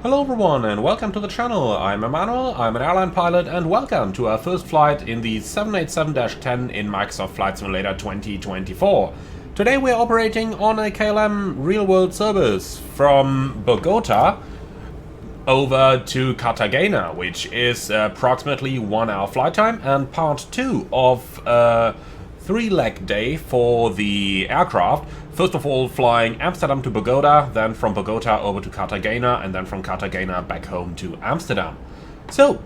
Hello everyone and welcome to the channel. I'm Emmanuel, I'm an airline pilot, and welcome to our first flight in the 787-10 in Microsoft Flight Simulator 2024. Today we're operating on a KLM real-world service from Bogota over to Cartagena, which is approximately 1 hour flight time and part 2 of a 3-leg day for the aircraft. First of all, flying Amsterdam to Bogota, then from Bogota over to Cartagena, and then from Cartagena back home to Amsterdam. So,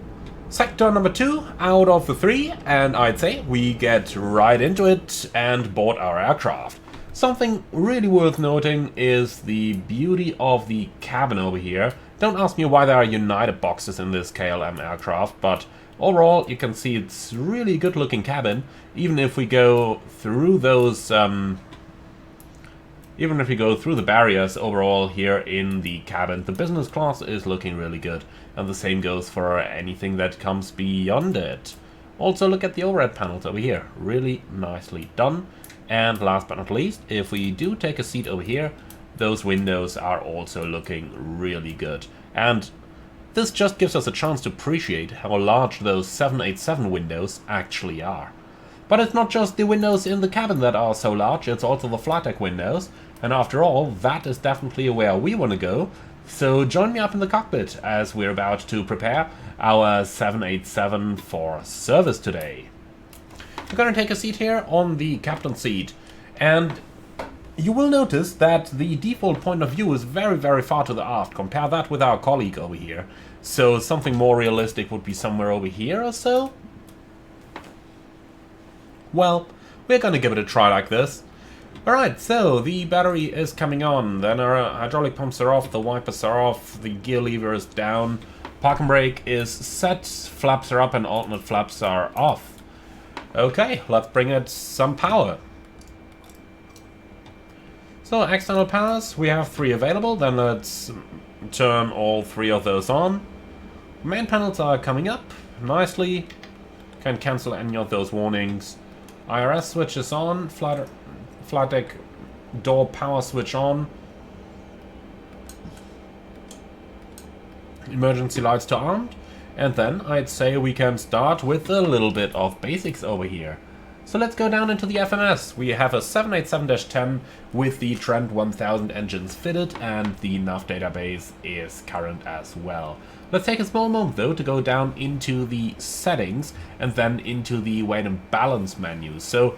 sector number 2 out of the 3, and I'd say we get right into it and board our aircraft. Something really worth noting is the beauty of the cabin over here. Don't ask me why there are United boxes in this KLM aircraft, but overall you can see it's really good looking cabin, even if we go through those even if we go through the barriers overall here in the cabin. The business class is looking really good, and the same goes for anything that comes beyond it. Also look at the overhead panels over here, really nicely done. And last but not least, if we do take a seat over here, those windows are also looking really good. And this just gives us a chance to appreciate how large those 787 windows actually are. But it's not just the windows in the cabin that are so large, it's also the flight deck windows. And after all, that is definitely where we want to go. So join me up in the cockpit as we're about to prepare our 787 for service today. We're going to take a seat here on the captain's seat. And you will notice that the default point of view is very far to the aft. Compare that with our colleague over here. So something more realistic would be somewhere over here or so. Well, we're going to give it a try like this. Alright, so the battery is coming on, then our hydraulic pumps are off, the wipers are off, the gear lever is down, parking brake is set, flaps are up and alternate flaps are off. Okay, let's bring it some power. So external powers, we have 3 available, then let's turn all 3 of those on. Main panels are coming up nicely, can cancel any of those warnings. IRS switch is on, flight deck door power switch on. Emergency lights to armed. And then I'd say we can start with a little bit of basics over here. So let's go down into the FMS. We have a 787-10 with the Trent 1000 engines fitted, and the nav database is current as well. Let's take a small moment though to go down into the settings and then into the weight and balance menu. So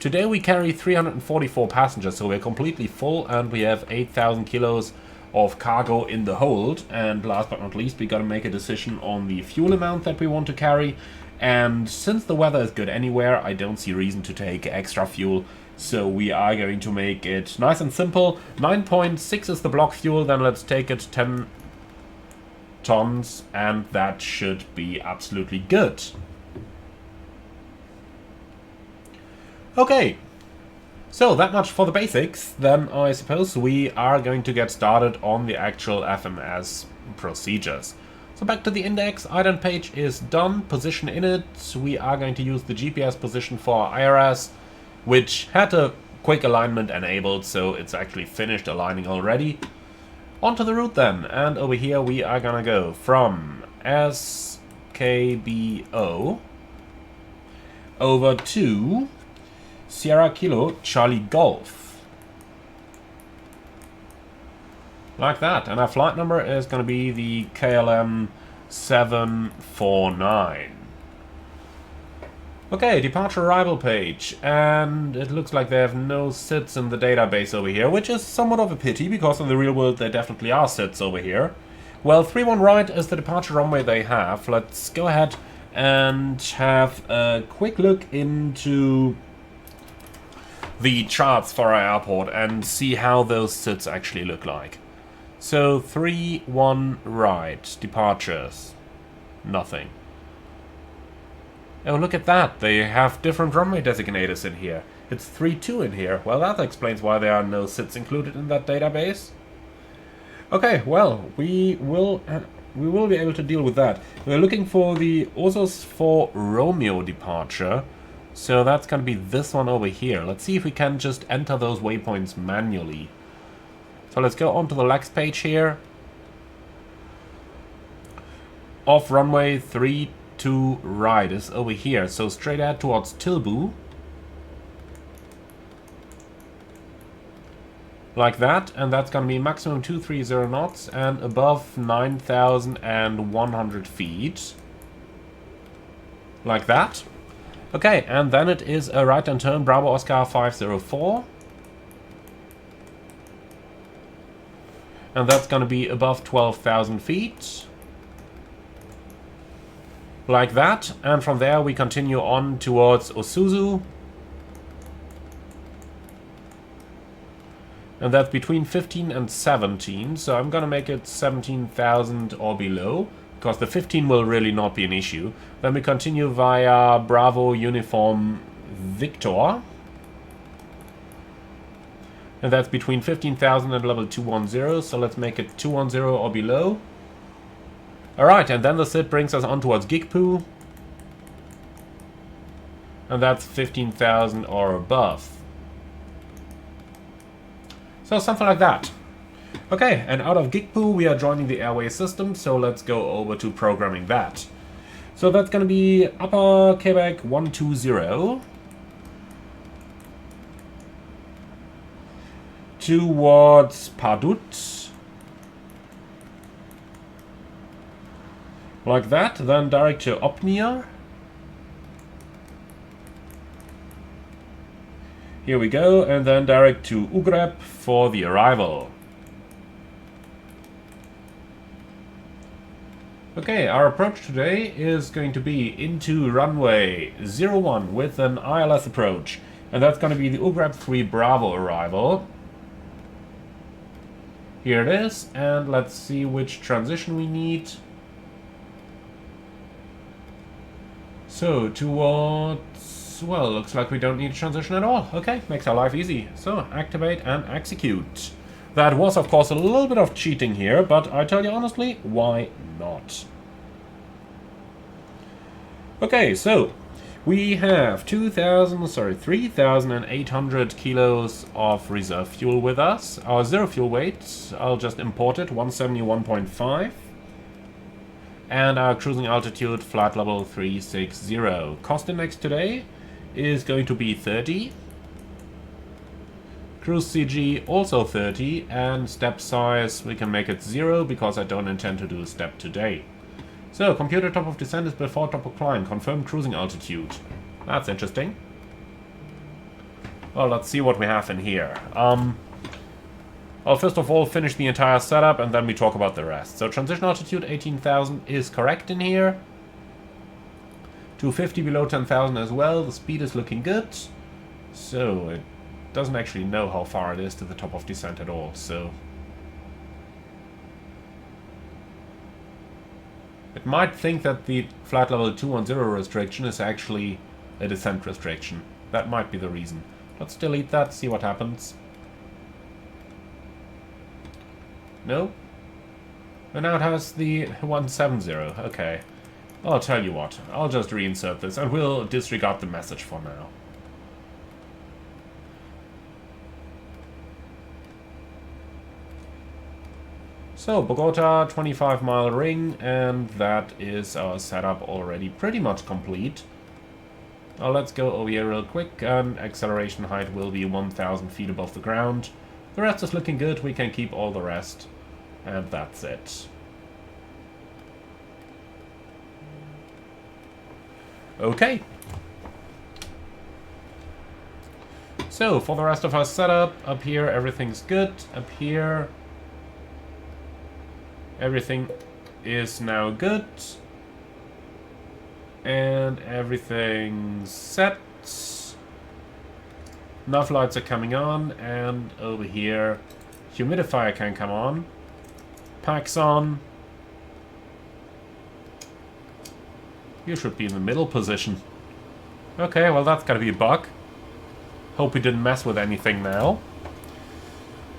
today we carry 344 passengers, so we're completely full, and we have 8,000 kilos of cargo in the hold. And last but not least, we got to make a decision on the fuel amount that we want to carry. And since the weather is good anywhere, I don't see reason to take extra fuel. So we are going to make it nice and simple. 9.6 is the block fuel, then let's take it 10 tons, and that should be absolutely good. Okay, so that much for the basics. Then I suppose we are going to get started on the actual FMS procedures. So back to the index, ident page is done, position in it. We are going to use the GPS position for IRS, which had a quick alignment enabled, so it's actually finished aligning already. Onto the route then, and over here we are gonna go from SKBO over to Sierra Kilo Charlie Golf. Like that, and our flight number is going to be the KLM 749. Okay, departure arrival page, and it looks like they have no sits in the database over here, which is somewhat of a pity, because in the real world there definitely are sits over here. Well, 31 right is the departure runway they have. Let's go ahead and have a quick look into the charts for our airport and see how those sits actually look like. So 3-1 right, departures, nothing. Oh, look at that, they have different runway designators in here. It's 3-2 in here. Well, that explains why there are no sits included in that database. Okay, well, we will be able to deal with that. We're looking for the Asus for Romeo departure. So that's going to be this one over here. Let's see if we can just enter those waypoints manually. So let's go onto the Lex page here. off runway 32 right is over here. So straight ahead towards Tilbu. Like that, and that's going to be maximum 230 knots and above 9,100 feet. Like that. Okay, and then it is a right-hand turn, Bravo Oscar 504. And that's going to be above 12,000 feet. Like that, and from there we continue on towards Osuzu. And that's between 15 and 17, so I'm gonna make it 17,000 or below, because the 15 will really not be an issue. Then we continue via Bravo Uniform Victor. And that's between 15,000 and level 210, so let's make it 210 or below. Alright, and then the SID brings us on towards Gigpoo. And that's 15,000 or above. So something like that. Okay, and out of Gigpoo we are joining the airway system, so let's go over to programming that. So that's going to be Upper Quebec 120 towards Padut. Like that, then direct to Opnia. Here we go, and then direct to Ugreb for the arrival. Okay, our approach today is going to be into runway 01 with an ILS approach. And that's going to be the Ugreb 3 Bravo arrival. Here it is, and let's see which transition we need. So, towards... well, looks like we don't need a transition at all. Okay, makes our life easy. So, activate and execute. That was, of course, a little bit of cheating here, but I tell you honestly, why not? Okay, so we have 3,800 kilos of reserve fuel with us. Our zero fuel weight, I'll just import it, 171.5. And our cruising altitude, flight level 360. Cost index today is going to be 30. Cruise CG also 30, and step size we can make it 0 because I don't intend to do a step today. So, computer top of descent is before top of climb. Confirm cruising altitude. That's interesting. Well, let's see what we have in here. I'll first of all finish the entire setup and then we talk about the rest. So, transition altitude 18,000 is correct in here. 250 below 10,000 as well. The speed is looking good. So, it doesn't actually know how far it is to the top of descent at all, so... it might think that the flight level 210 restriction is actually a descent restriction. That might be the reason. Let's delete that, see what happens. No? And now it has the 170. Okay. I'll tell you what. I'll just reinsert this and we'll disregard the message for now. So, Bogota, 25-mile ring, and that is our setup already pretty much complete. Now let's go over here real quick, and acceleration height will be 1,000 feet above the ground. The rest is looking good, we can keep all the rest, and that's it. Okay. So, for the rest of our setup, up here everything's good, up here... everything is now good. And everything's set. Nav lights are coming on, and over here, humidifier can come on. Packs on. You should be in the middle position. Okay, well that's gotta be a bug. Hope we didn't mess with anything now.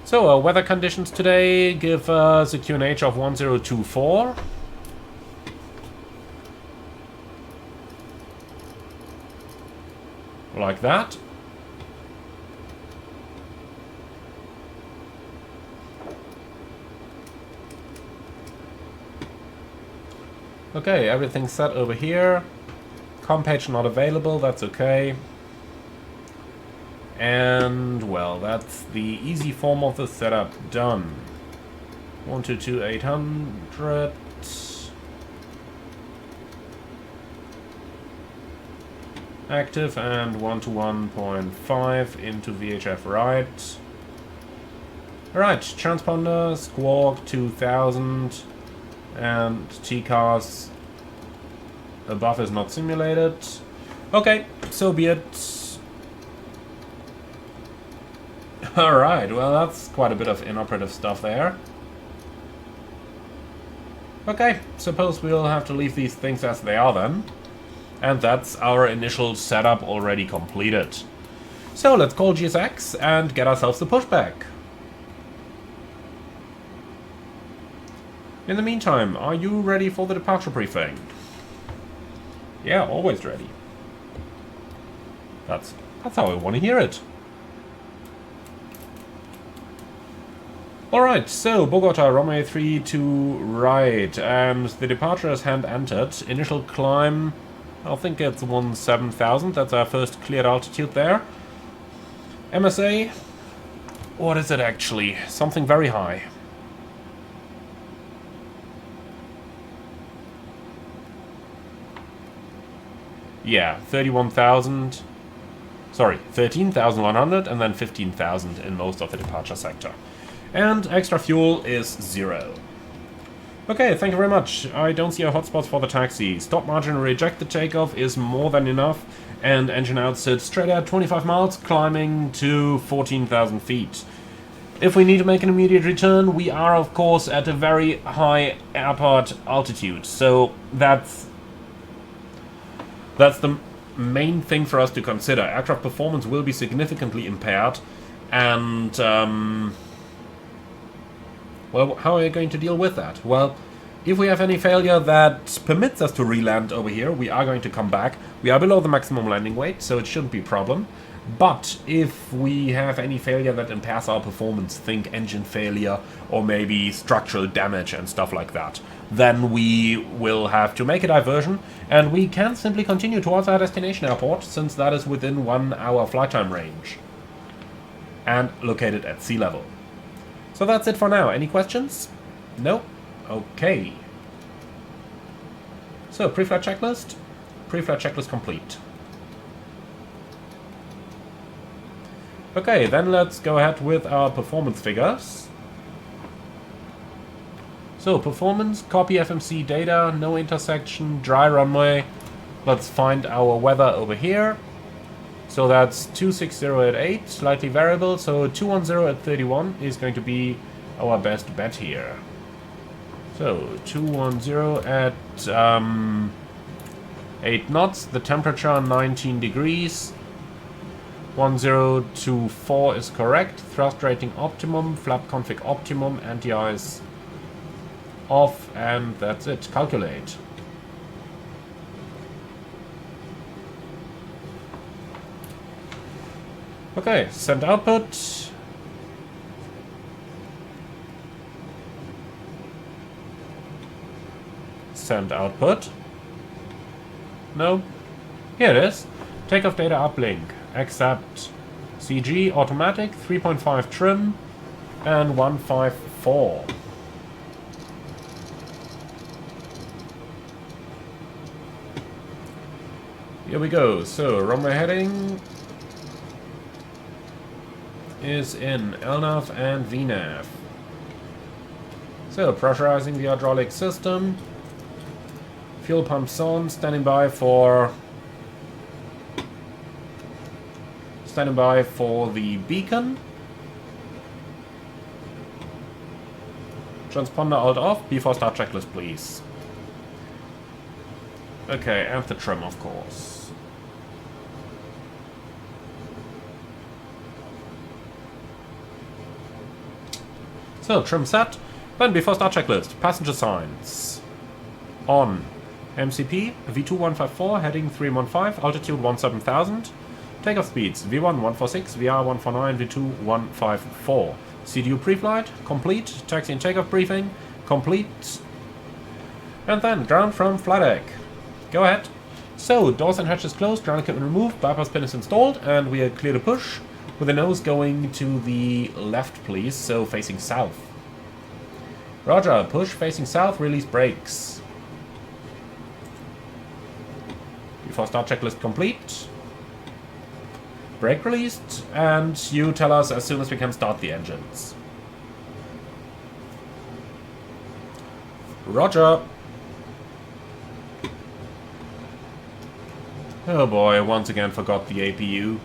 So, weather conditions today give us a QNH of 1024. Like that. Okay, everything's set over here. Com page not available, that's okay. And, well, that's the easy form of the setup done. 122-800. Active and 1 to 1.5 into VHF right. Alright, transponder, Squawk 2000, and TCAS above is not simulated. Okay, so be it. Alright, well that's quite a bit of inoperative stuff there. Okay, suppose we'll have to leave these things as they are then. And that's our initial setup already completed. So let's call GSX and get ourselves the pushback. In the meantime, are you ready for the departure briefing? Yeah, always ready. That's how I want to hear it. Alright, so Bogota, runway 32 right, and the departure is hand entered. Initial climb, I think it's 17,000, that's our first cleared altitude there. MSA, what is it actually? Something very high. Yeah, 31,000, sorry, 13,100 and then 15,000 in most of the departure sector. And extra fuel is 0. Okay, thank you very much. I don't see a hotspot for the taxi. Stop margin reject the takeoff is more than enough. And engine out sits straight at 25 miles, climbing to 14,000 feet. If we need to make an immediate return, we are of course at a very high airport altitude. So that's the main thing for us to consider. Aircraft performance will be significantly impaired. And well, how are you going to deal with that? Well, if we have any failure that permits us to re-land over here, we are going to come back. We are below the maximum landing weight, so it shouldn't be a problem. But if we have any failure that impairs our performance, think engine failure or maybe structural damage and stuff like that, then we will have to make a diversion, and we can simply continue towards our destination airport, since that is within 1 hour flight time range and located at sea level. So that's it for now. Any questions? No? Okay. So, pre-flight checklist? Pre-flight checklist complete. Okay, then let's go ahead with our performance figures. So, performance, copy FMC data, no intersection, dry runway. Let's find our weather over here. So that's 260 at 8, slightly variable, so 210 at 31 is going to be our best bet here. So 210 at 8 knots, the temperature 19 degrees, 1024 is correct, thrust rating optimum, flap config optimum, anti-ice off, and that's it. Calculate. Okay, send output. Send output. No. Here it is. Takeoff data uplink. Accept. CG automatic 3.5 trim and 154. Here we go. So runway heading is in LNAV and VNAV. So, pressurizing the hydraulic system. Fuel pumps on, standing by for the beacon. Transponder alt off, before start checklist please. Okay, and the trim of course. So, trim set. Then before start checklist, passenger signs. On. MCP, V2154, heading 315, altitude 17,000. Takeoff speeds, V1 146, VR 149, V2 154. CDU pre-flight, complete. Taxi and takeoff briefing, complete. And then ground from flight deck. Go ahead. So, doors and hatches closed, ground equipment removed, bypass pin is installed, and we are clear to push, with the nose going to the left, please, so facing south. Roger, push facing south, release brakes. Before start checklist complete. Brake released, and you tell us as soon as we can start the engines. Roger. Oh boy, once again forgot the APU.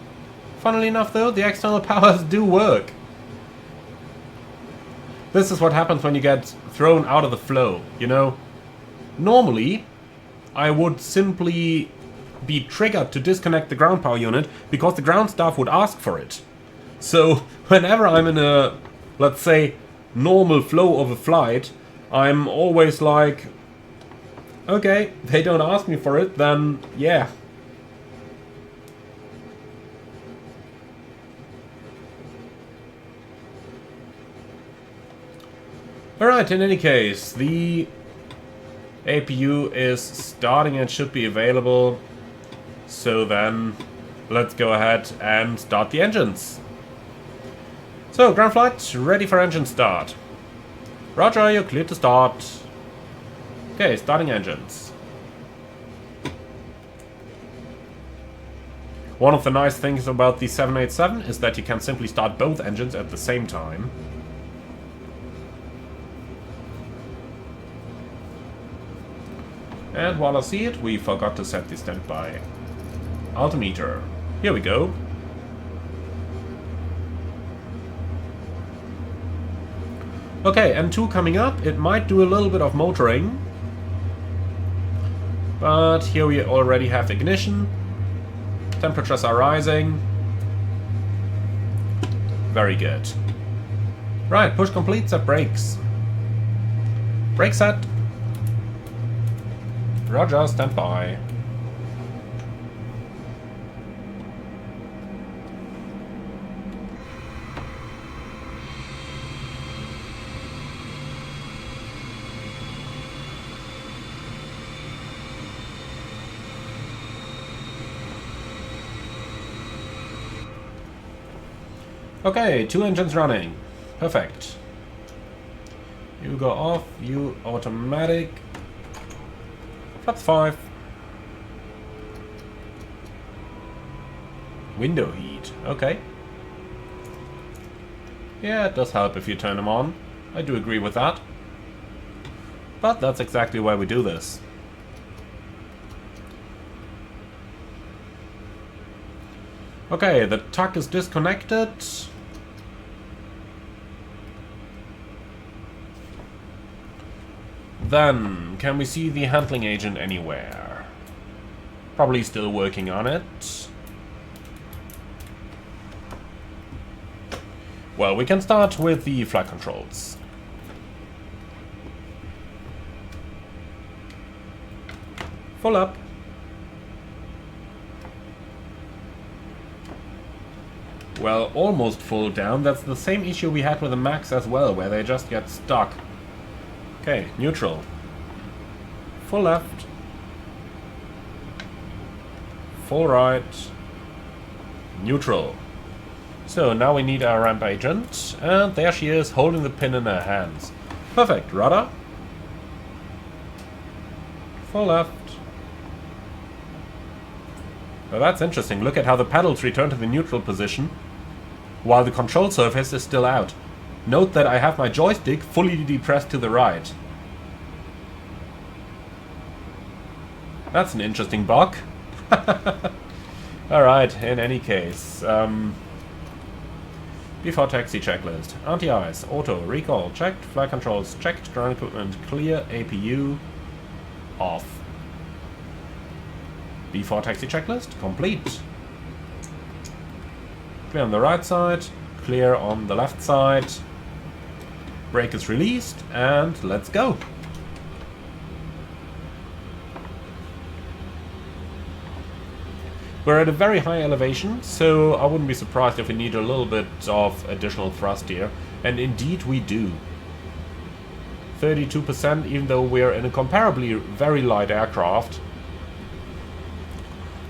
Funnily enough though, the external powers do work. This is what happens when you get thrown out of the flow, you know? Normally, I would simply be triggered to disconnect the ground power unit because the ground staff would ask for it. So, whenever I'm in a, let's say, normal flow of a flight, I'm always like, okay, they don't ask me for it, then yeah. Alright, in any case, the APU is starting and should be available. So then, let's go ahead and start the engines. So, ground flight, ready for engine start. Roger, you're clear to start. Okay, starting engines. One of the nice things about the 787 is that you can simply start both engines at the same time. And while I see it, we forgot to set the standby altimeter. Here we go. Okay, N2 coming up. It might do a little bit of motoring. But here we already have ignition. Temperatures are rising. Very good. Right, push complete, set brakes. Brake set. Roger, stand by. Okay, 2 engines running. Perfect. You go off, you automatic. Flaps 5. Window heat. Okay. Yeah, it does help if you turn them on. I do agree with that. But that's exactly why we do this. Okay, the tuck is disconnected. Then, can we see the handling agent anywhere? Probably still working on it. Well, we can start with the flight controls. Full up. Well, almost full down. That's the same issue we had with the Max as well, where they just get stuck. Okay, neutral. Full left. Full right. Neutral. So now we need our ramp agent, and there she is, holding the pin in her hands. Perfect. Rudder. Full left. Well, that's interesting. Look at how the pedals return to the neutral position, while the control surface is still out. Note that I have my joystick fully depressed to the right. That's an interesting bug. Alright, in any case. Before taxi checklist. Anti-ice, auto, recall, checked, flight controls checked, ground equipment clear, APU off. Before taxi checklist complete. Clear on the right side, clear on the left side. Brake is released, and let's go. We're at a very high elevation, so I wouldn't be surprised if we need a little bit of additional thrust here. And indeed we do. 32%, even though we're in a comparably very light aircraft.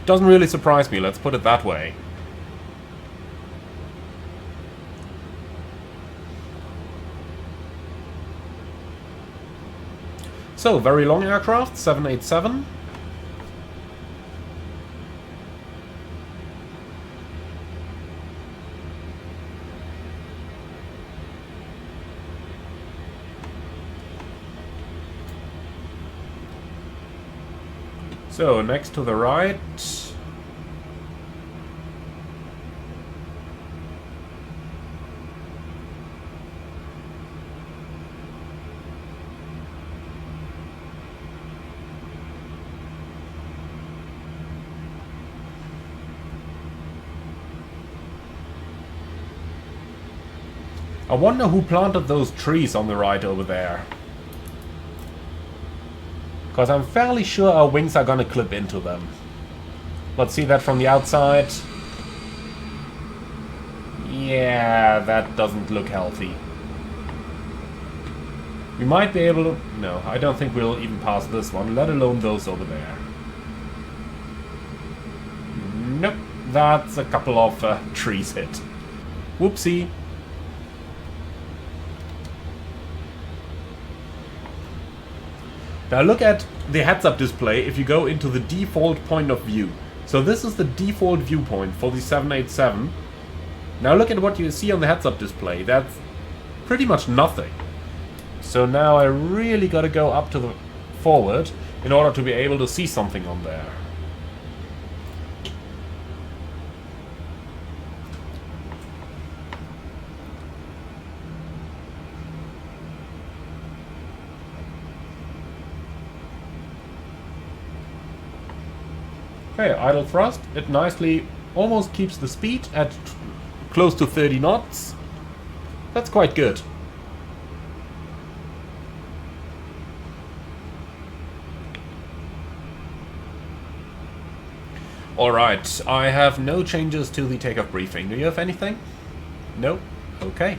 Doesn't really surprise me, let's put it that way. So, very long aircraft, 787. So, next to the right. I wonder who planted those trees on the right over there. Because I'm fairly sure our wings are gonna clip into them. Let's see that from the outside. Yeah, that doesn't look healthy. We might be able to... No, I don't think we'll even pass this one, let alone those over there. Nope, that's a couple of trees hit. Whoopsie. Now look at the heads-up display if you go into the default point of view. So this is the default viewpoint for the 787. Now look at what you see on the heads-up display. That's pretty much nothing. So now I really gotta go up to the forward in order to be able to see something on there. Okay, idle thrust, it nicely almost keeps the speed at close to 30 knots. That's quite good. Alright, I have no changes to the takeoff briefing. Do you have anything? No? Okay.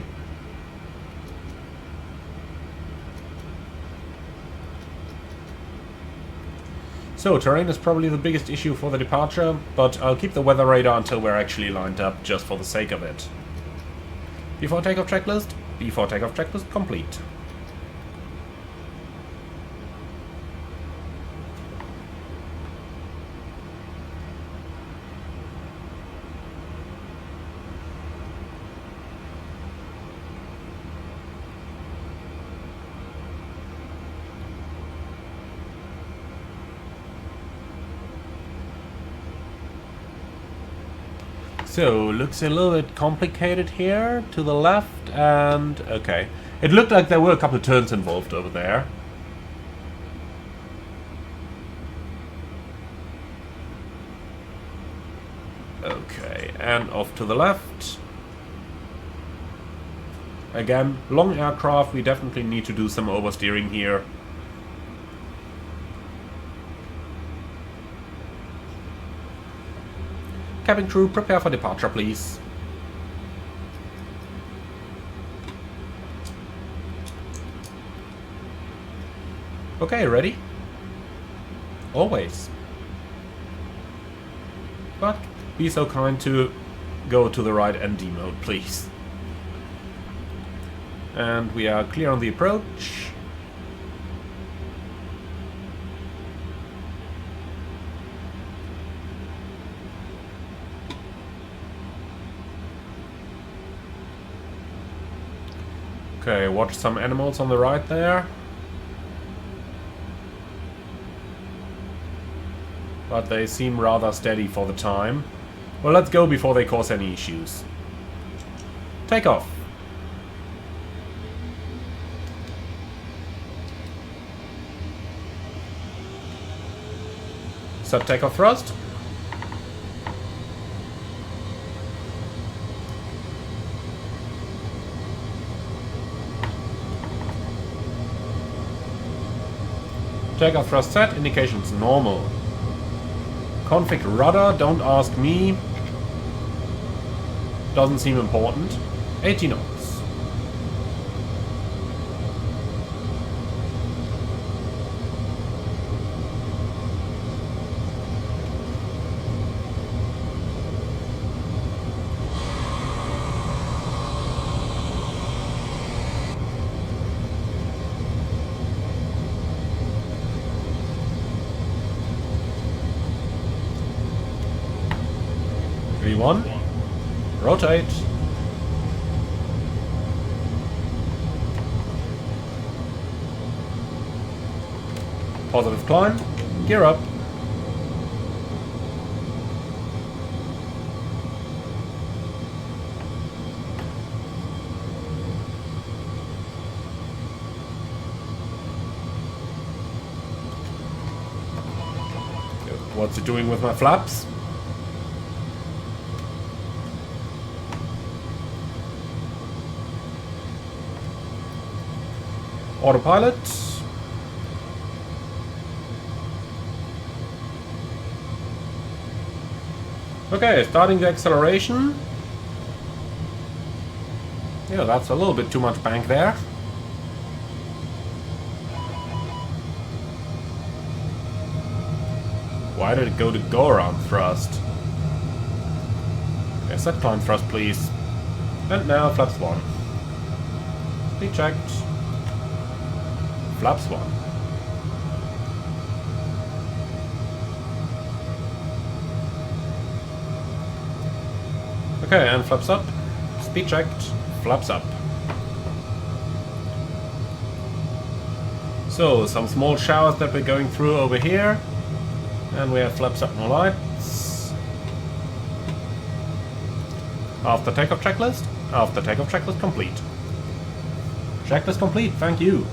So, terrain is probably the biggest issue for the departure, but I'll keep the weather radar until we're actually lined up, just for the sake of it. Before takeoff checklist? Before takeoff checklist complete. So, looks a little bit complicated here, to the left, and... okay. It looked like there were a couple of turns involved over there. Okay, and off to the left. Again, long aircraft, we definitely need to do some oversteering here. Cabin crew, prepare for departure, please. Okay, ready? Always. But be so kind to go to the right ND mode, please. And we are clear on the approach. Okay, watch some animals on the right there. But they seem rather steady for the time. Well, let's go before they cause any issues. Takeoff. Set takeoff thrust. Takeoff thrust set, indications normal. Config rudder, don't ask me. Doesn't seem important. 80 knots. 31. Rotate. Positive climb. Gear up. What's it doing with my flaps? Autopilot. Okay, starting the acceleration. Yeah, that's a little bit too much bank there. Why did it go to go-around thrust? Okay, set climb thrust, please. And now flaps 1. Speed checked. Flaps 1. Okay, and flaps up. Speed checked. Flaps up. So, some small showers that we're going through over here. And we have flaps up and lights. After takeoff checklist. After takeoff checklist complete. Checklist complete, thank you.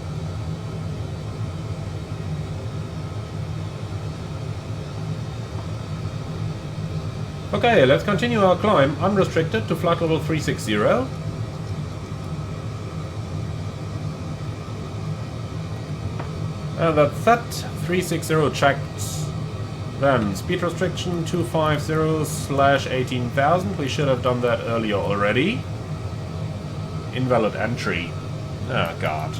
Okay, let's continue our climb unrestricted to flight level 360. And that's set. 360 checked. Then speed restriction 250/18,000. We should have done that earlier already. Invalid entry. Oh god.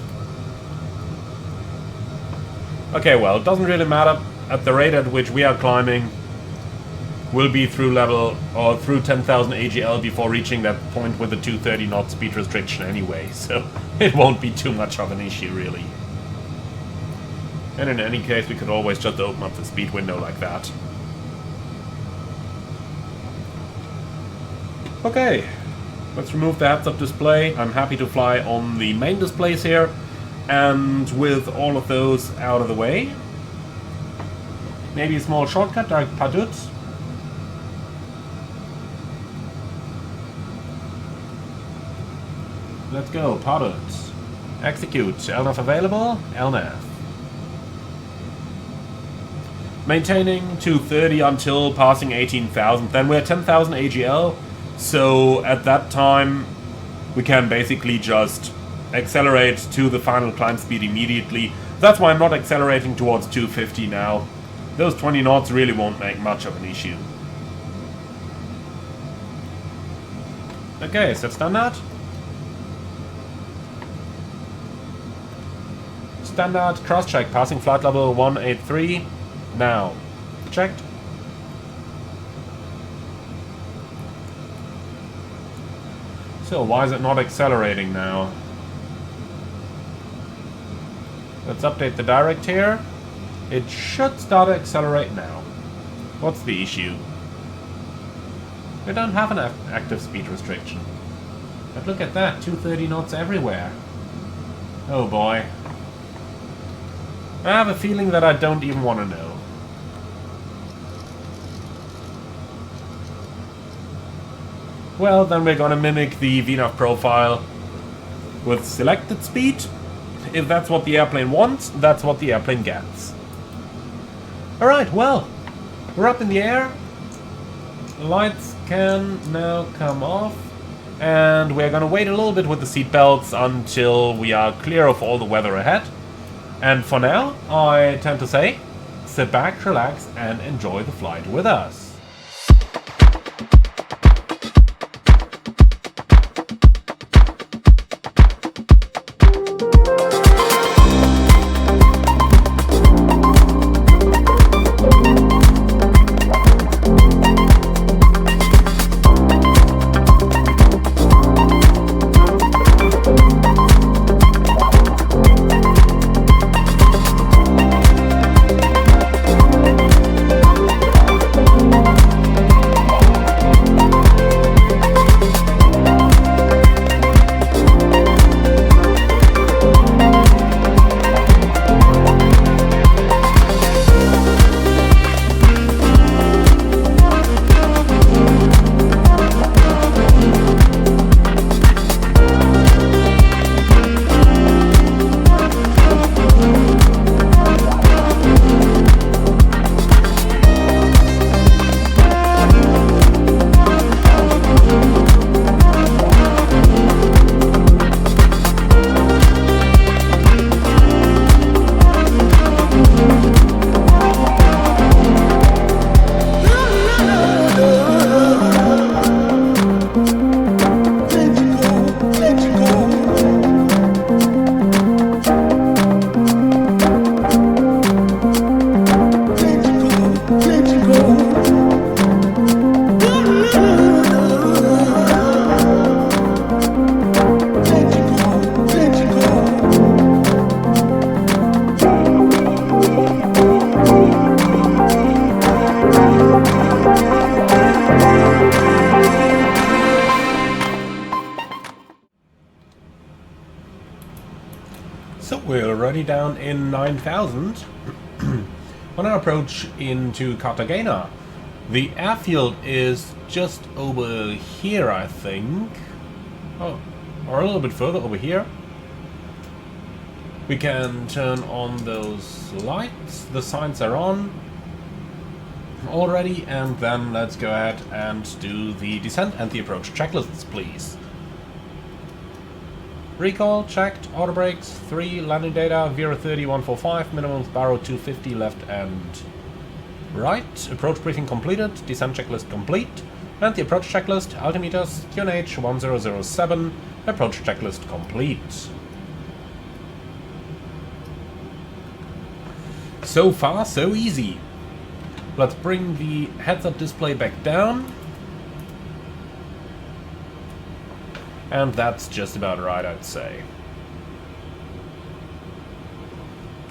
Okay, well, it doesn't really matter. At the rate at which we are climbing, we'll be through level or through 10,000 AGL before reaching that point with the 230 knot speed restriction anyway, so it won't be too much of an issue really. And in any case, we could always just open up the speed window like that. Okay, let's remove the heads-up display. I'm happy to fly on the main displays here, and with all of those out of the way. Maybe a small shortcut like Padut. Let's go, Padut. Execute. LNAV available. LNAV. Maintaining 230 until passing 18,000. Then we're 10,000 AGL. So at that time, we can basically just accelerate to the final climb speed immediately. That's why I'm not accelerating towards 250 now. Those 20 knots really won't make much of an issue. Okay, set standard. Standard cross-check, passing flight level 183. Now, checked. So, why is it not accelerating now? Let's update the direct here. It should start to accelerate now. What's the issue? We don't have an active speed restriction. But look at that, 230 knots everywhere. Oh boy. I have a feeling that I don't even want to know. Well, then we're gonna mimic the VNAV profile with selected speed. If that's what the airplane wants, that's what the airplane gets. Alright, well, we're up in the air. Lights can now come off. And we're gonna wait a little bit with the seatbelts until we are clear of all the weather ahead. And for now, I tend to say, sit back, relax, and enjoy the flight with us. currently down in 9,000 on our approach into Cartagena. The airfield is just over here, I think. Oh, or a little bit further over here. We can turn on those lights. The signs are on already, and then let's go ahead and do the descent and the approach checklists, please. Recall checked, auto brakes 3, landing data 030 145, minimum barrow 250 left and right. Approach briefing completed, descent checklist complete, and the approach checklist altimeters QNH 1007, approach checklist complete. So far, so easy. Let's bring the heads-up display back down. And that's just about right, I'd say.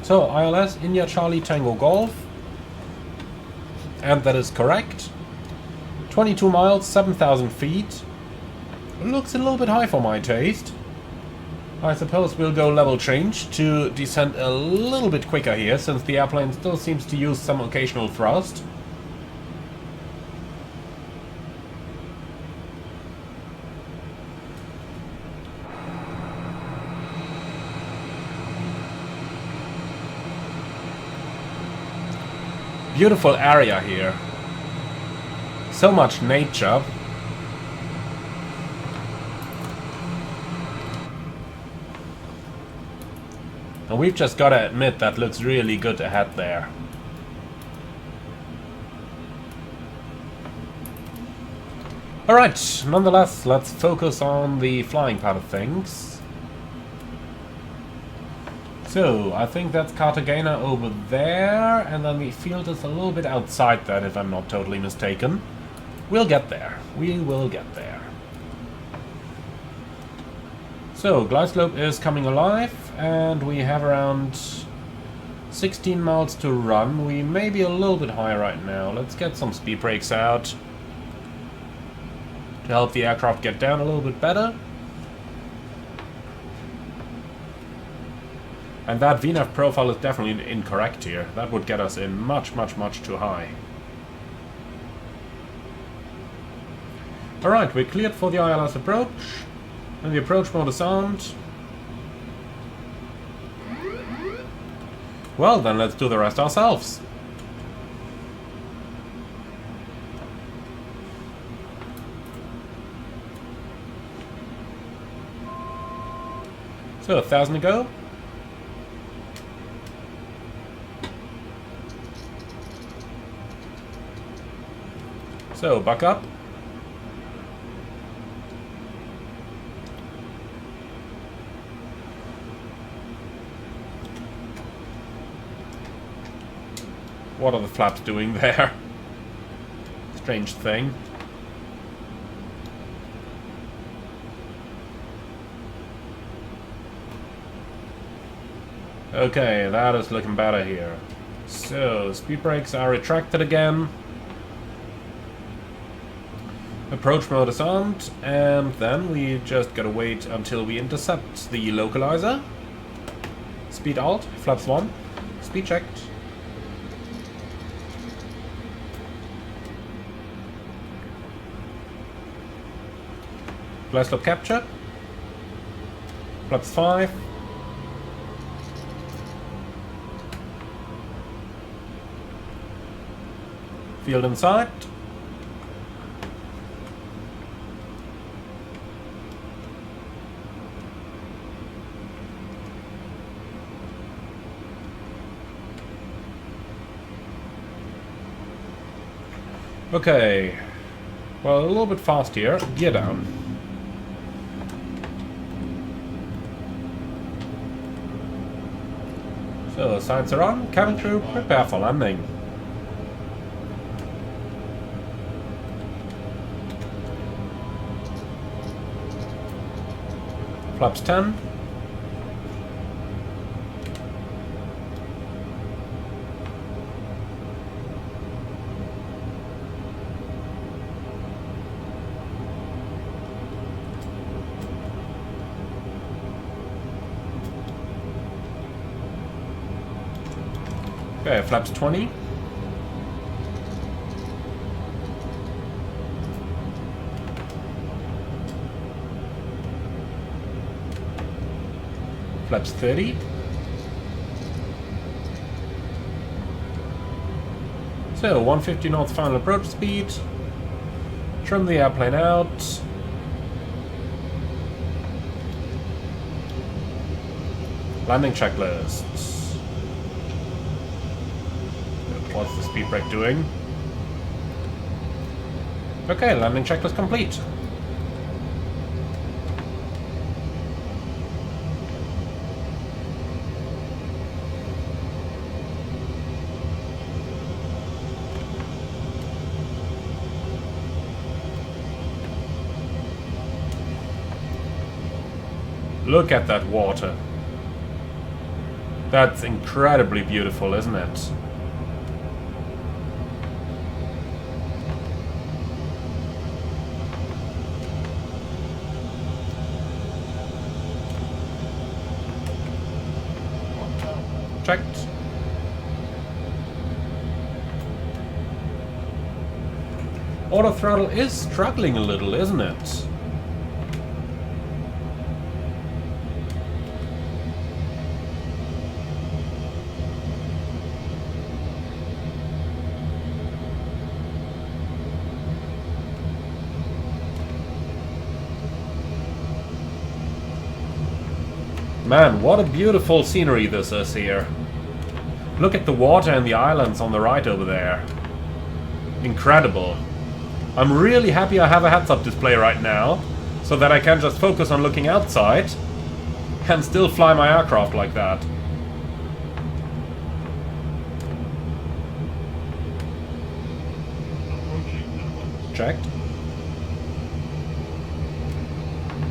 So, ILS, India Charlie Tango Golf. And that is correct. 22 miles, 7,000 feet. Looks a little bit high for my taste. I suppose we'll go level change to descend a little bit quicker here, since the airplane still seems to use some occasional thrust. Beautiful area here. So much nature. And we've just got to admit that looks really good ahead there. Alright, nonetheless, let's focus on the flying part of things. So, I think that's Cartagena over there, and then the field is a little bit outside that, if I'm not totally mistaken. We'll get there. We will get there. So, glide slope is coming alive, and we have around 16 miles to run. We may be a little bit high right now. Let's get some speed brakes out to help the aircraft get down a little bit better. And that VNAV profile is definitely incorrect here. That would get us in much, much, much too high. Alright, we're cleared for the ILS approach. And the approach mode is armed. Well, then let's do the rest ourselves. So, 1,000 to go. So, buck up. What are the flaps doing there? Strange thing. Okay, that is looking better here. So, speed brakes are retracted again. Approach mode is armed, and then we just gotta wait until we intercept the localizer. Speed alt, flaps 1, speed checked. Glide slope capture. Flaps 5. Field in sight. Okay. Well, a little bit fast here. Gear down. So, signs are on. Cabin crew, prepare for landing. Flaps 10. Okay, flaps 20. Flaps 30. So, 150 knots final approach speed. Trim the airplane out. Landing checklist. What's the speed brake doing? Okay, landing checklist complete. Look at that water. That's incredibly beautiful, isn't it? Checked. Auto throttle is struggling a little, isn't it? Man, what a beautiful scenery this is here. Look at the water and the islands on the right over there. Incredible. I'm really happy I have a heads-up display right now, so that I can just focus on looking outside and still fly my aircraft like that. Checked.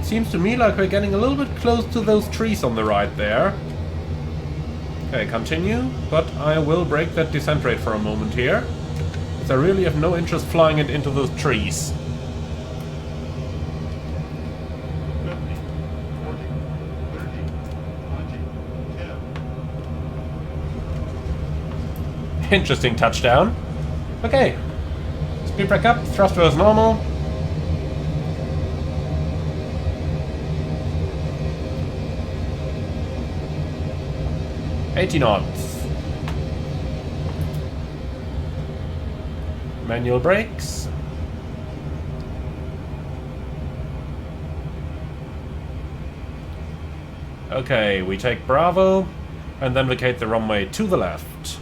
Seems to me like we're getting a little bit close to those trees on the right there. Okay, continue, but I will break that descent rate for a moment here, because I really have no interest flying it into those trees. 50, 40, 30, 20, 10. Interesting touchdown. Okay, speed brake up, thruster as normal. 80 knots. Manual brakes. Okay, we take Bravo and then vacate the runway to the left.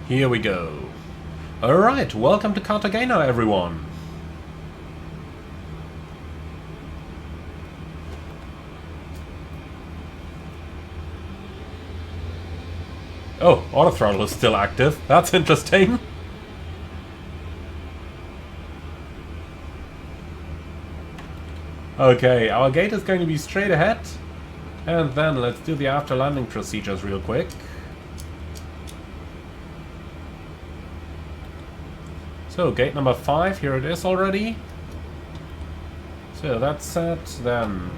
Here we go. Alright, welcome to Cartagena, everyone. Oh, auto throttle is still active. That's interesting. Okay, our gate is going to be straight ahead. And then let's do the after landing procedures real quick. So, gate number 5, here it is already. So that's set, then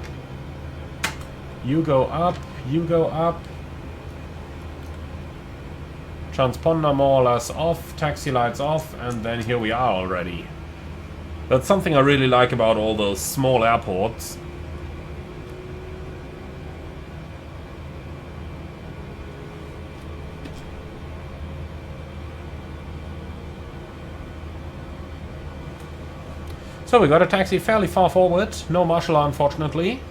you go up, you go up. Transponder more or less off, taxi lights off, and then here we are already. That's something I really like about all those small airports. So we got a taxi fairly far forward, no marshal unfortunately.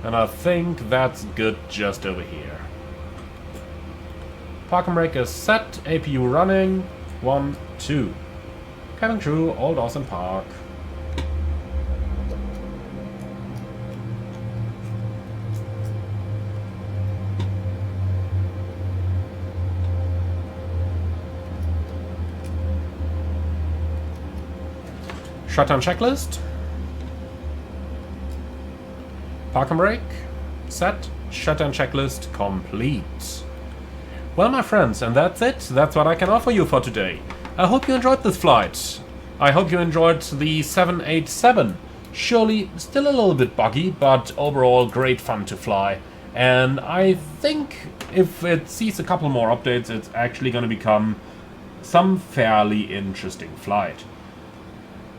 And I think that's good just over here. Park and brake is set, APU running, 1, 2. Cabin crew, all doors in park. Shutdown checklist. Park and brake. Set. Shutdown checklist complete. Well, my friends, and that's it. That's what I can offer you for today. I hope you enjoyed this flight. I hope you enjoyed the 787. Surely still a little bit buggy, but overall great fun to fly. And I think if it sees a couple more updates, it's actually going to become some fairly interesting flight.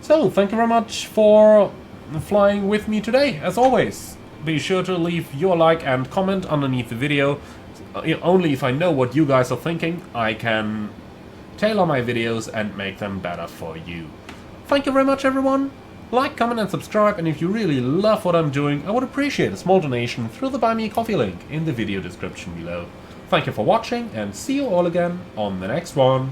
So, thank you very much for flying with me today, as always. Be sure to leave your like and comment underneath the video. Only if I know what you guys are thinking, I can tailor my videos and make them better for you. Thank you very much, everyone. Like, comment and subscribe, and if you really love what I'm doing, I would appreciate a small donation through the Buy Me a Coffee link in the video description below. Thank you for watching, and see you all again on the next one.